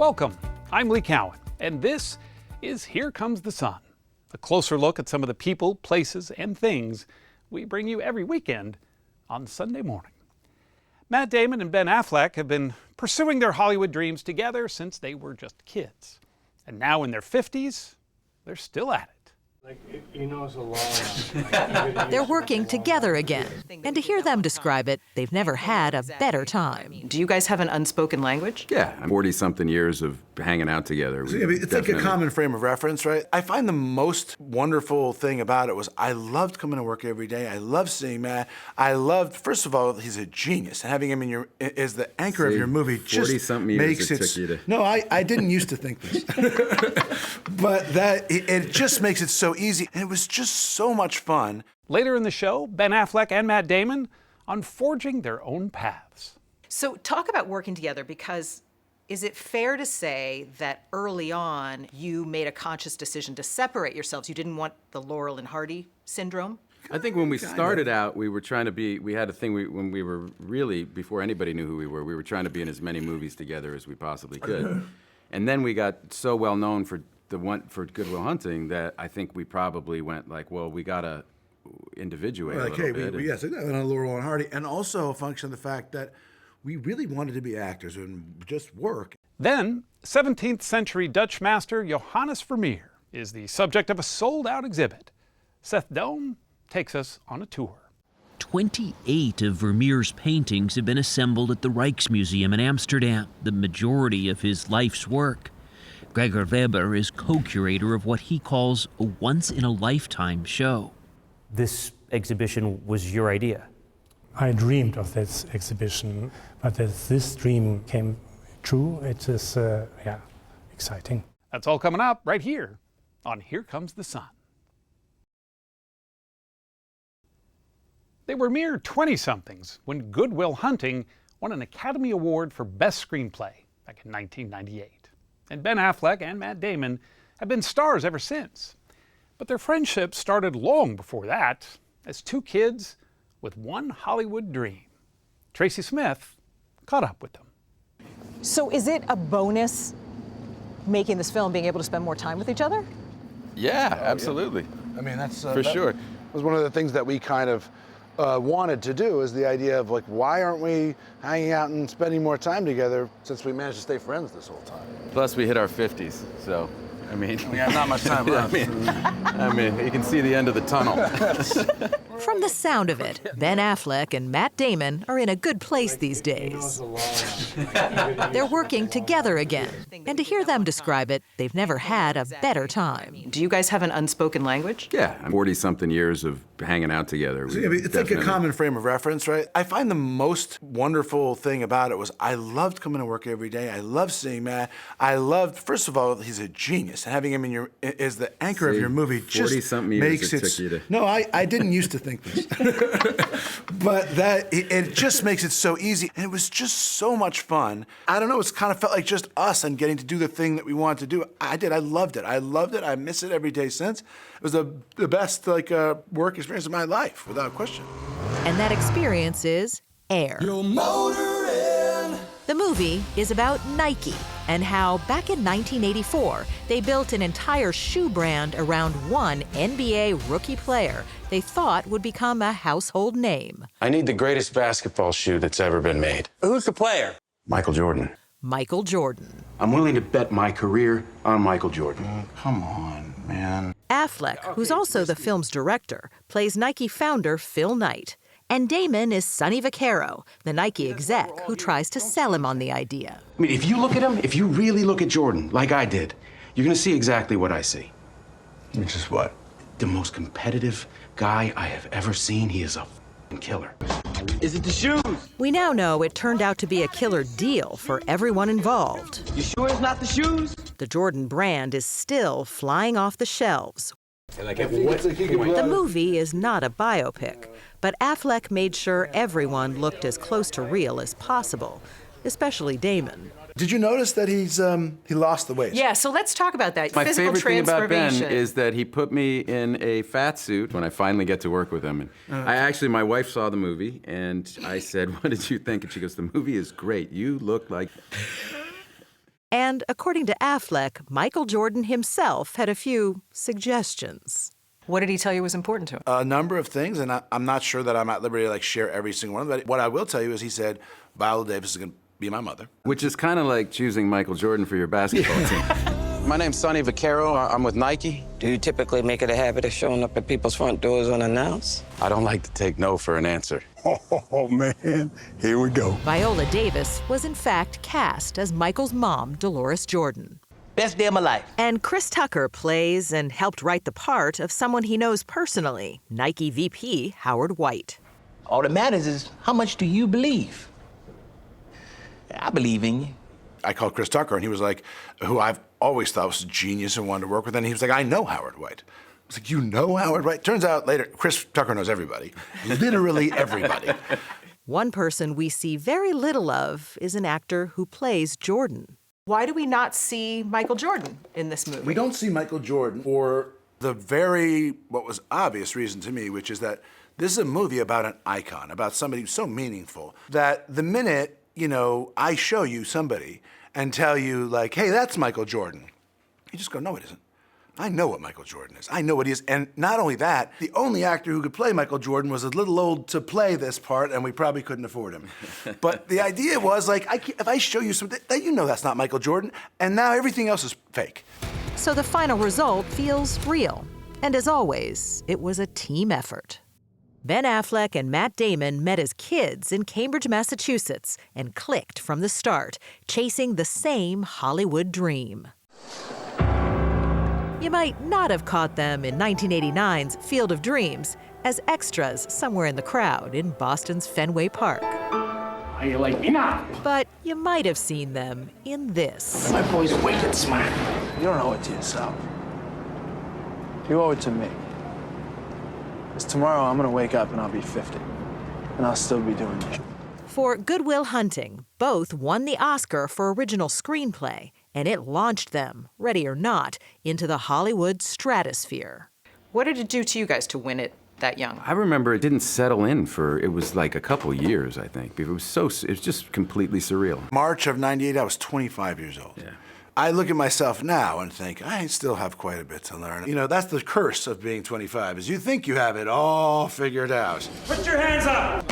Welcome, I'm Lee Cowan, and this is Here Comes the Sun, a closer look at some of the people, places, and things we bring you every weekend on Sunday morning. Matt Damon and Ben Affleck have been pursuing their Hollywood dreams together since they were just kids. And now in their 50s, they're still at it. They're working together again. And to hear them describe it, they've never had a better time. Do you guys have an unspoken language? Yeah, 40-something years of hanging out together. It's like a common frame of reference, right? I find the most wonderful thing about it was I loved coming to work every day. I loved seeing Matt. I loved, first of all, he's a genius. And having him in your as the anchor of your movie just 40-something makes years it. took you to... No, I didn't used to think this, but it just makes it so easy, and it was just so much fun. Later in the show, Ben Affleck and Matt Damon on forging their own paths. So talk about working together, because is it fair to say that early on you made a conscious decision to separate yourselves? You didn't want the Laurel and Hardy syndrome? I think when we started out, we were trying to be, we had a thing when we were really, before anybody knew who we were trying to be in as many movies together as we possibly could. And then we got so well known for Good Will Hunting that I think we probably went like, well, we gotta individuate a little bit. Yes, on Laurel and Hardy, and also a function of the fact that we really wanted to be actors and just work. Then, 17th century Dutch master Johannes Vermeer is the subject of a sold-out exhibit. Seth Doane takes us on a tour. 28 of Vermeer's paintings have been assembled at the Rijksmuseum in Amsterdam, the majority of his life's work. Gregor Weber is co-curator of what he calls a once-in-a-lifetime show. This exhibition was your idea? I dreamed of this exhibition, but as this dream came true, it is, exciting. That's all coming up right here on Here Comes the Sun. They were mere 20-somethings when Good Will Hunting won an Academy Award for Best Screenplay back in 1998. And Ben Affleck and Matt Damon have been stars ever since. But their friendship started long before that, as two kids with one Hollywood dream. Tracy Smith caught up with them. So is it a bonus making this film, being able to spend more time with each other? Yeah, absolutely. I mean, that's For sure. Was one of the things that we kind of wanted to do, is the idea of like, why aren't we hanging out and spending more time together since we managed to stay friends this whole time? Plus we hit our 50s, so I mean, we have not much time left. I mean, you can see the end of the tunnel. From the sound of it, Ben Affleck and Matt Damon are in a good place these days. They're working together again. And to hear them describe it, they've never had a better time. Do you guys have an unspoken language? Yeah, 40-something years of hanging out together. It's like a common frame of reference, right? I find the most wonderful thing about it was I loved coming to work every day. I loved seeing Matt. I loved, first of all, he's a genius. And having him in your as the anchor of your movie just 40-something makes years it. Took you to... No, I didn't used to think this, but it just makes it so easy, and it was just so much fun. I don't know. It's kind of felt like just us and getting to do the thing that we wanted to do. I did. I loved it. I loved it. I miss it every day since. It was the best work experience of my life, without question. And that experience is Air. The movie is about Nike and how back in 1984, they built an entire shoe brand around one NBA rookie player they thought would become a household name. I need the greatest basketball shoe that's ever been made. Who's the player? Michael Jordan. Michael Jordan. I'm willing to bet my career on Michael Jordan. Come on, man. Affleck, who's also the film's director, plays Nike founder Phil Knight. And Damon is Sonny Vaccaro, the Nike exec who tries to sell him on the idea. I mean, if you look at him, if you really look at Jordan, like I did, you're gonna see exactly what I see. Which is what? The most competitive guy I have ever seen. He is a f***ing killer. Is it the shoes? We now know it turned out to be a killer deal for everyone involved. You sure it's not the shoes? The Jordan brand is still flying off the shelves. The The movie is not a biopic, but Affleck made sure everyone looked as close to real as possible, especially Damon. Did you notice that he lost the weight? Yeah, so let's talk about that. My Physical favorite thing about Ben transformation. is that he put me in a fat suit when I finally get to work with him. And my wife saw the movie, and I said, "What did you think?" And she goes, "The movie is great. You look like..." And according to Affleck, Michael Jordan himself had a few suggestions. What did he tell you was important to him? A number of things, and I'm not sure that I'm at liberty to share every single one. But what I will tell you is he said, Viola Davis is going to be my mother. Which is kind of like choosing Michael Jordan for your basketball team. My name's Sonny Vaccaro. I'm with Nike. Do you typically make it a habit of showing up at people's front doors unannounced? I don't like to take no for an answer. Oh, man, here we go. Viola Davis was in fact cast as Michael's mom, Dolores Jordan. Best day of my life. And Chris Tucker plays and helped write the part of someone he knows personally, Nike VP Howard White. All that matters is how much do you believe? I believe in you. I called Chris Tucker, and he was like, who I've always thought was a genius and wanted to work with. And he was like, I know Howard White. I was like, you know Howard White? Turns out later, Chris Tucker knows everybody. Literally everybody. One person we see very little of is an actor who plays Jordan. Why do we not see Michael Jordan in this movie? We don't see Michael Jordan for the very, what was obvious reason to me, which is that this is a movie about an icon, about somebody who's so meaningful that the minute, I show you somebody and tell you, like, hey, that's Michael Jordan, you just go, no, it isn't. I know what Michael Jordan is. I know what he is. And not only that, the only actor who could play Michael Jordan was a little old to play this part, and we probably couldn't afford him. But the idea was, like, if I show you something, that's not Michael Jordan, and now everything else is fake. So the final result feels real. And as always, it was a team effort. Ben Affleck and Matt Damon met as kids in Cambridge, Massachusetts, and clicked from the start, chasing the same Hollywood dream. You might not have caught them in 1989's Field of Dreams as extras somewhere in the crowd in Boston's Fenway Park. Are you like me now? But you might have seen them in this. My boy's wicked smart. You don't owe it to yourself. You owe it to me. Because tomorrow I'm gonna wake up and I'll be 50. And I'll still be doing this. For Good Will Hunting, both won the Oscar for original screenplay, and it launched them, ready or not, into the Hollywood stratosphere. What did it do to you guys to win it that young? I remember it didn't settle in it was like a couple years, I think. It was just completely surreal. March of '98, I was 25 years old. Yeah. I look at myself now and think, I still have quite a bit to learn. That's the curse of being 25, is you think you have it all figured out. Put your hands up!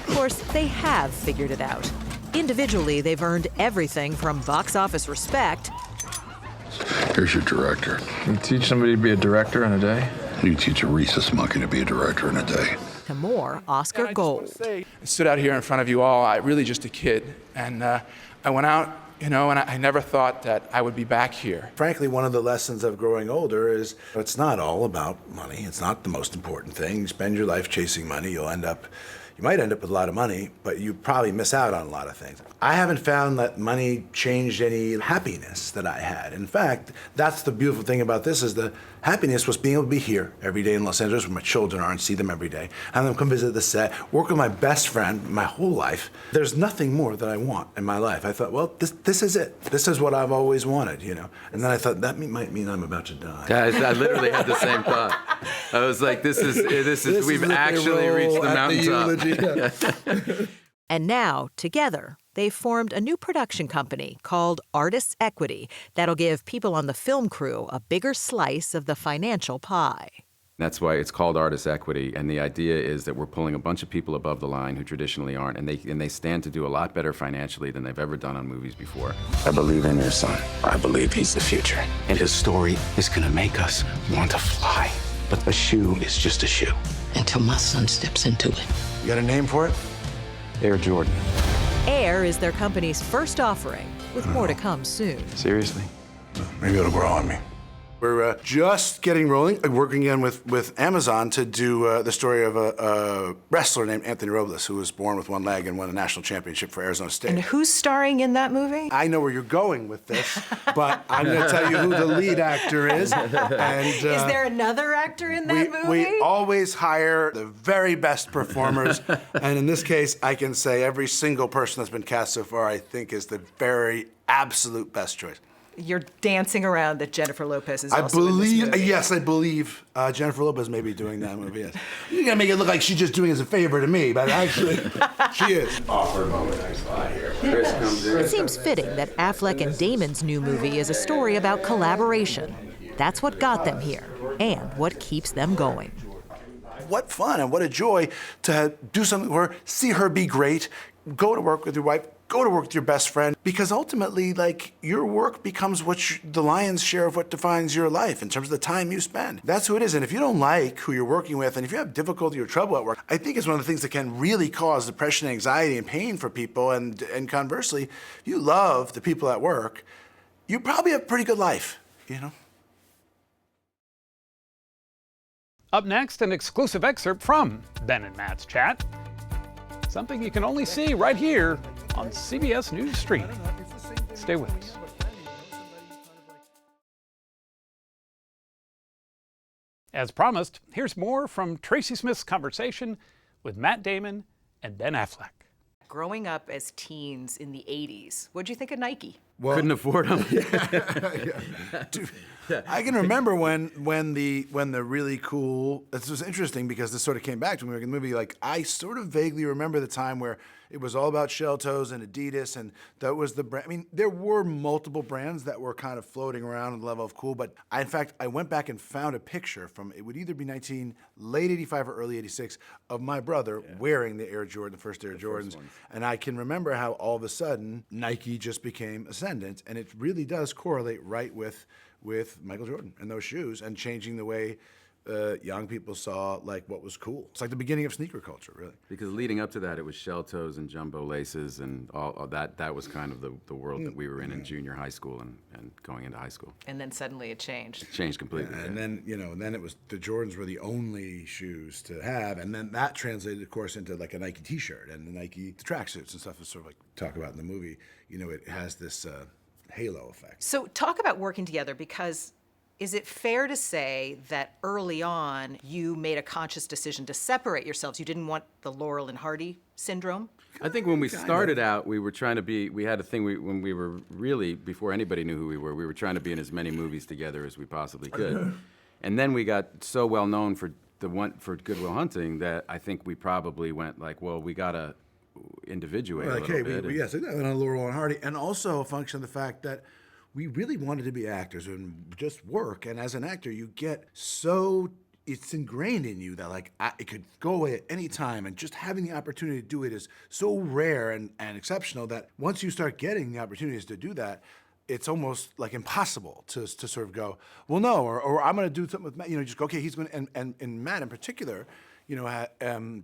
Of course, they have figured it out. Individually, they've earned everything from box office respect. Here's your director. You teach somebody to be a director in a day? You teach a rhesus monkey to be a director in a day. To more Oscar gold. I stood out here in front of you all, really just a kid, and I went out, and I never thought that I would be back here. Frankly, one of the lessons of growing older is it's not all about money. It's not the most important thing. You spend your life chasing money, you might end up with a lot of money, but you probably miss out on a lot of things. I haven't found that money changed any happiness that I had. In fact, that's the beautiful thing about this, is the happiness was being able to be here every day in Los Angeles where my children are and see them every day. Have them come visit the set, work with my best friend my whole life. There's nothing more that I want in my life. I thought, well, this is it. This is what I've always wanted, And then I thought, that might mean I'm about to die. I literally had the same thought. I was like, we've actually reached the mountaintop. And now, together, they've formed a new production company called Artists Equity that'll give people on the film crew a bigger slice of the financial pie. That's why it's called Artists Equity, and the idea is that we're pulling a bunch of people above the line who traditionally aren't, and they stand to do a lot better financially than they've ever done on movies before. I believe in your son. I believe he's the future. And his story is gonna make us want to fly. But a shoe is just a shoe. Until my son steps into it. You got a name for it? Air Jordan. Air is their company's first offering, with more to come soon. Seriously? Maybe it'll grow on me. We're just getting rolling, working again with Amazon to do the story of a wrestler named Anthony Robles, who was born with one leg and won a national championship for Arizona State. And who's starring in that movie? I know where you're going with this, but I'm going to tell you who the lead actor is. And, is there another actor in that movie? We always hire the very best performers, and in this case, I can say every single person that's been cast so far, I think, is the very absolute best choice. You're dancing around that Jennifer Lopez is I also in this movie. yes, I believe Jennifer Lopez may be doing that movie. Yes, you're gonna make it look like she's just doing it as a favor to me, but actually, she is. Awkward moment I saw here. Chris comes in. It seems fitting that Affleck and Damon's new movie is a story about collaboration. That's what got them here, and what keeps them going. What fun and what a joy to do something with her, see her be great, go to work with your wife, go to work with your best friend, because ultimately, like, your work becomes the lion's share of what defines your life in terms of the time you spend. That's who it is. And if you don't like who you're working with, and if you have difficulty or trouble at work, I think it's one of the things that can really cause depression, anxiety, and pain for people. And conversely, if you love the people at work, you probably have a pretty good life, you know? Up next, an exclusive excerpt from Ben and Matt's chat. Something you can only see right here on CBS News Streaming. Stay with us. As promised, here's more from Tracy Smith's conversation with Matt Damon and Ben Affleck. Growing up as teens in the 80s, what'd you think of Nike? Well, couldn't afford them. Dude, I can remember when the really cool. This was interesting because this sort of came back to me in the movie. Like, I sort of vaguely remember the time where it was all about shell toes and Adidas, and that was the brand. I mean, there were multiple brands that were kind of floating around at the level of cool. But in fact, I went back and found a picture from, it would either be late '85 or early '86, of my brother wearing the Air Jordan, the first Air Jordans, and I can remember how all of a sudden Nike just became ascendant, and it really does correlate right with Michael Jordan and those shoes, and changing the way young people saw like what was cool. It's like the beginning of sneaker culture, really. Because leading up to that, it was shell toes and jumbo laces, and all that. That was kind of the world that we were in junior high school and going into high school. And then suddenly it changed. It changed completely. And then then it was the Jordans were the only shoes to have, and then that translated, of course, into like a Nike T-shirt and the Nike tracksuits and stuff. Is sort of like talk about in the movie. It has this halo effect. So talk about working together, because is it fair to say that early on you made a conscious decision to separate yourselves? You didn't want the Laurel and Hardy syndrome? I think when we started out, we were trying to be, we had a thing when we were really, before anybody knew who we were trying to be in as many movies together as we possibly could. And then we got so well known for Good Will Hunting that I think we probably went like, well, we gotta individuate a little bit. Yes, on Laurel and Hardy, and also a function of the fact that we really wanted to be actors and just work. And as an actor, you get it's ingrained in you that like it could go away at any time, and just having the opportunity to do it is so rare and exceptional that once you start getting the opportunities to do that, it's almost like impossible to sort of go, well, no, or I'm going to do something with Matt. Just go, okay, he's going to, and Matt in particular,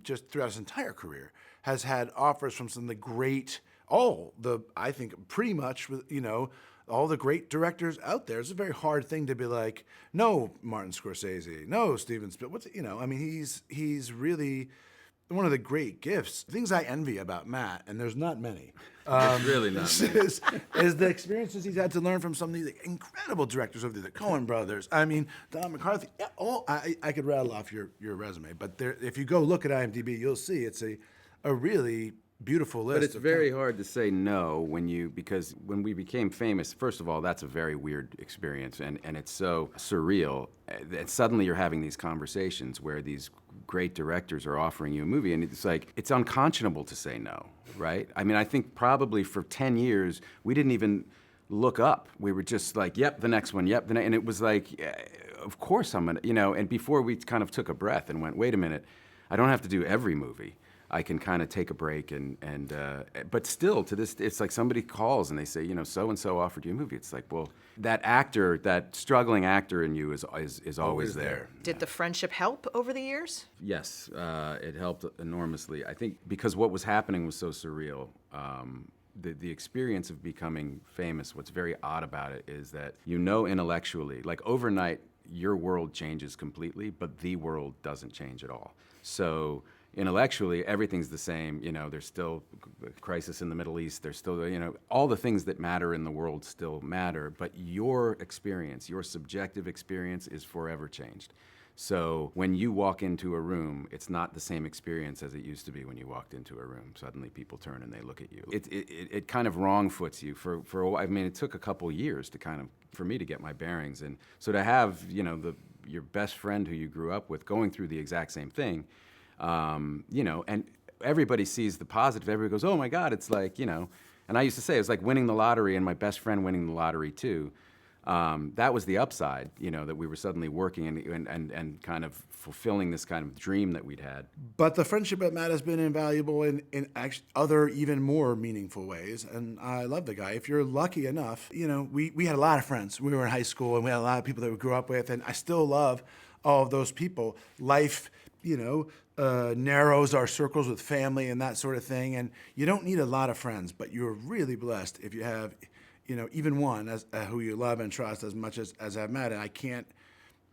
just throughout his entire career, has had offers from some of the great, I think pretty much, all the great directors out there. It's a very hard thing to be like, no, Martin Scorsese, no, Steven Spielberg. He's really one of the great gifts. Things I envy about Matt, and there's not many. Really not many. Is the experiences he's had to learn from some of these incredible directors over there, the Coen brothers. I mean, Don McCarthy. I could rattle off your resume, but if you go look at IMDb, you'll see it's a really beautiful list. But it's very hard to say no because when we became famous, first of all, that's a very weird experience, and it's so surreal that suddenly you're having these conversations where these great directors are offering you a movie, and it's like, it's unconscionable to say no, right? I mean, I think probably for 10 years, we didn't even look up. We were just like, yep, the next one, yep, and it was like, of course I'm gonna, and before we kind of took a breath and went, wait a minute, I don't have to do every movie. I can kind of take a break but still to this, it's like somebody calls and they say, so-and-so offered you a movie. It's like, well, that struggling actor in you is always there. Did the friendship help over the years? Yes, it helped enormously. I think because what was happening was so surreal. The experience of becoming famous, what's very odd about it is that intellectually, like overnight, your world changes completely, but the world doesn't change at all. So intellectually, everything's the same. There's still a crisis in the Middle East. There's still, all the things that matter in the world still matter. But your experience, your subjective experience, is forever changed. So when you walk into a room, it's not the same experience as it used to be when you walked into a room. Suddenly people turn and they look at you. It kind of wrong foots you for a while. I mean, it took a couple years for me to get my bearings. And so to have, your best friend who you grew up with going through the exact same thing, and everybody sees the positive. Everybody goes, oh my God, it's like, and I used to say it was like winning the lottery and my best friend winning the lottery too. That was the upside, that we were suddenly working and kind of fulfilling this kind of dream that we'd had. But the friendship at Matt has been invaluable in other, even more meaningful ways. And I love the guy. If you're lucky enough, we had a lot of friends. We were in high school and we had a lot of people that we grew up with. And I still love all of those people. Life, narrows our circles with family and that sort of thing. And you don't need a lot of friends, but you're really blessed if you have even one who you love and trust as much as I've met. And I can't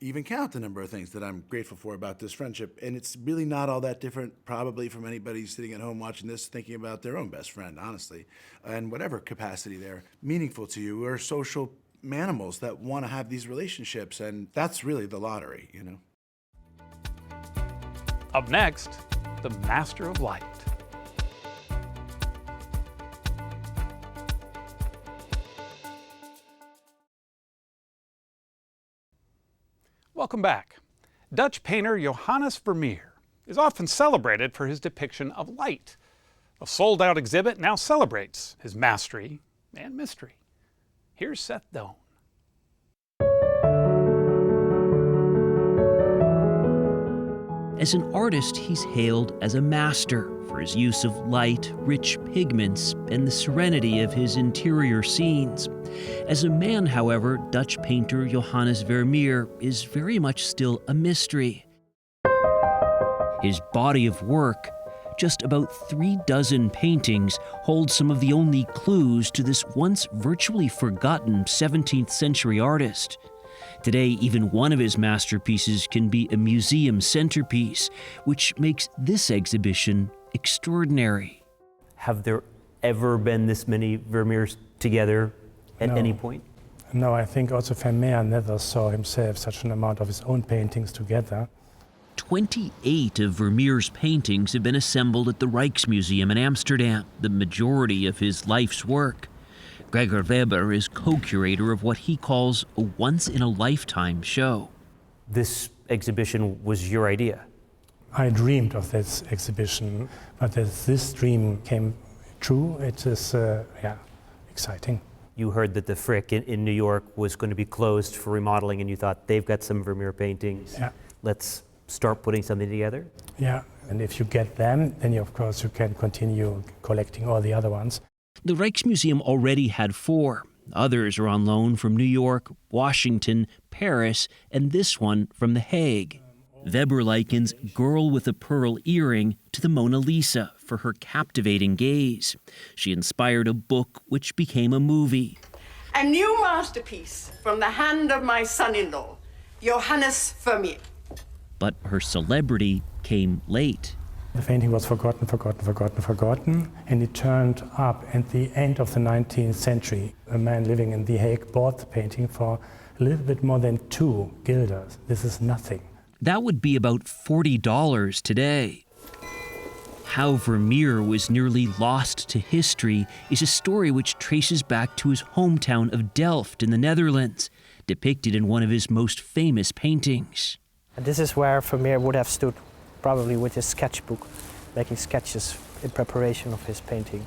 even count the number of things that I'm grateful for about this friendship. And it's really not all that different probably from anybody sitting at home watching this thinking about their own best friend, honestly. And whatever capacity they're meaningful to you. We're social animals that want to have these relationships. And that's really the lottery, Up next, the Master of Light. Welcome back. Dutch painter Johannes Vermeer is often celebrated for his depiction of light. A sold-out exhibit now celebrates his mastery and mystery. Here's Seth Doane. As an artist, he's hailed as a master for his use of light, rich pigments, and the serenity of his interior scenes. As a man, however, Dutch painter Johannes Vermeer is very much still a mystery. His body of work, just about 36 paintings, hold some of the only clues to this once virtually forgotten 17th century artist. Today, even one of his masterpieces can be a museum centerpiece, which makes this exhibition extraordinary. Have there ever been this many Vermeers together at any point? No, I think also Vermeer never saw himself such an amount of his own paintings together. 28 of Vermeer's paintings have been assembled at the Rijksmuseum in Amsterdam, the majority of his life's work. Gregor Weber is co-curator of what he calls a once-in-a-lifetime show. This exhibition was your idea? I dreamed of this exhibition, but as this dream came true, it is exciting. You heard that the Frick in New York was going to be closed for remodeling, and you thought, they've got some Vermeer paintings. Yeah. Let's start putting something together? Yeah, and if you get them, then of course you can continue collecting all the other ones. The Rijksmuseum already had 4. Others are on loan from New York, Washington, Paris, and this one from The Hague. Weber likens Girl with a Pearl Earring to the Mona Lisa for her captivating gaze. She inspired a book which became a movie. A new masterpiece from the hand of my son-in-law, Johannes Vermeer. But her celebrity came late. The painting was forgotten, and it turned up at the end of the 19th century. A man living in The Hague bought the painting for a little bit more than 2 guilders. This is nothing. That would be about $40 today. How Vermeer was nearly lost to history is a story which traces back to his hometown of Delft in the Netherlands, depicted in one of his most famous paintings. And this is where Vermeer would have stood, probably with his sketchbook, making sketches in preparation of his painting.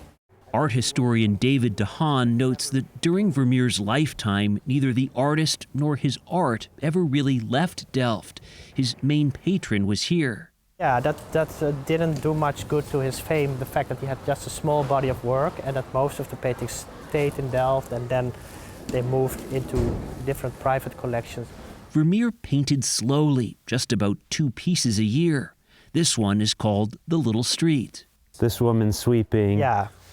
Art historian David de Haan notes that during Vermeer's lifetime, neither the artist nor his art ever really left Delft. His main patron was here. Yeah, that didn't do much good to his fame, the fact that he had just a small body of work and that most of the paintings stayed in Delft and then they moved into different private collections. Vermeer painted slowly, just about 2 pieces a year. This one is called The Little Street. This woman sweeping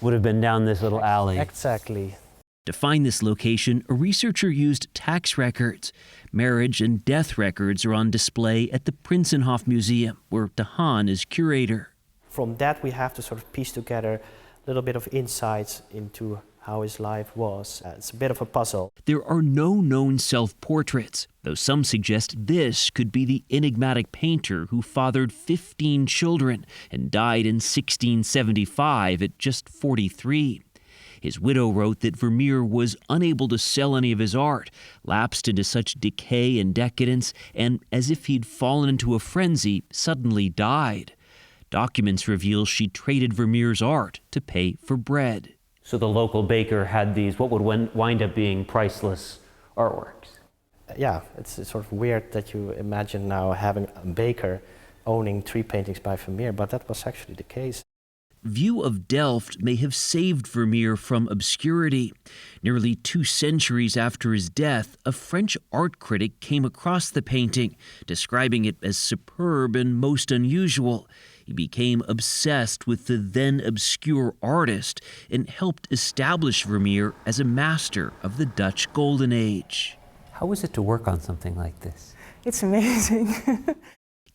would have been down this little alley. Exactly. To find this location, a researcher used tax records. Marriage and death records are on display at the Prinsenhof Museum, where de Haan is curator. From that we have to sort of piece together a little bit of insights into how his life was. It's a bit of a puzzle. There are no known self-portraits, though some suggest this could be the enigmatic painter who fathered 15 children and died in 1675 at just 43. His widow wrote that Vermeer was unable to sell any of his art, lapsed into such decay and decadence, and as if he'd fallen into a frenzy, suddenly died. Documents reveal she traded Vermeer's art to pay for bread. So the local baker had these, what would wind up being priceless artworks. Yeah, it's sort of weird that you imagine now having a baker owning 3 paintings by Vermeer, but that was actually the case. View of Delft may have saved Vermeer from obscurity. Nearly 2 centuries after his death, a French art critic came across the painting, describing it as superb and most unusual. He became obsessed with the then obscure artist and helped establish Vermeer as a master of the Dutch Golden Age. How was it to work on something like this? It's amazing.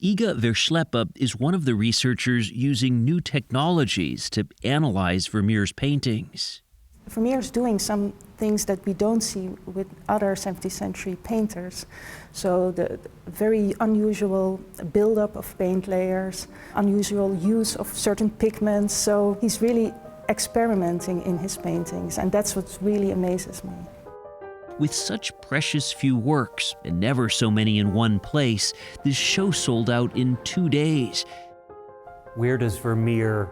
Iga Versleppe is one of the researchers using new technologies to analyze Vermeer's paintings. Vermeer's doing some things that we don't see with other 17th century painters. So the very unusual buildup of paint layers, unusual use of certain pigments. So he's really experimenting in his paintings, and that's what really amazes me. With such precious few works, and never so many in one place, this show sold out in 2 days. Where does Vermeer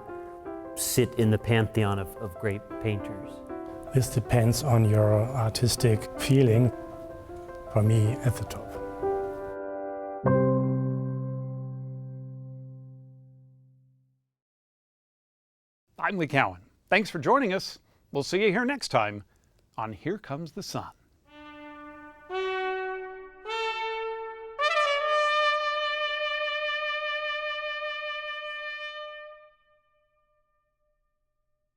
sit in the pantheon of great painters? This depends on your artistic feeling. For me, at the top. I'm Lee Cowan. Thanks for joining us. We'll see you here next time on Here Comes the Sun.